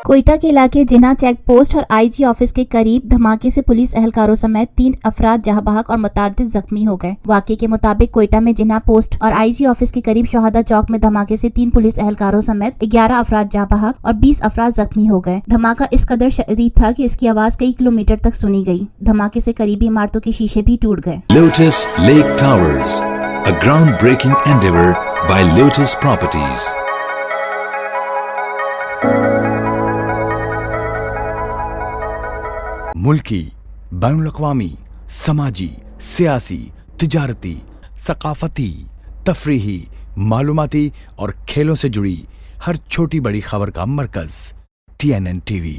कोयटा के इलाके जिन्ना check post और आईजी ऑफिस के करीब धमाके से पुलिस एहलकारों समेत 3 अफराद जहां बहक और मुतादिद जख्मी हो गए। वाकये के मुताबिक कोयटा में जिन्ना पोस्ट और आईजी ऑफिस के करीब शहादा चौक में धमाके से 3 पुलिस एहलकारों समेत 11 अफराद जहां बहक और 20 अफराद जख्मी हो गए। धमाका इस कदर शदीद था कि इसकी आवाज कई किलोमीटर तक सुनी गई। धमाके से करीबी इमारतों के शीशे भी टूट गए। Lotus Lake Towers, a groundbreaking endeavor by Lotus Properties. मुल्की, बैनुल-अक़वामी, समाजी, सियासी, तिजारती, सकाफती, तफरीही, मालूमाती और खेलों से जुड़ी हर छोटी बड़ी खबर का मरकज TNN TV।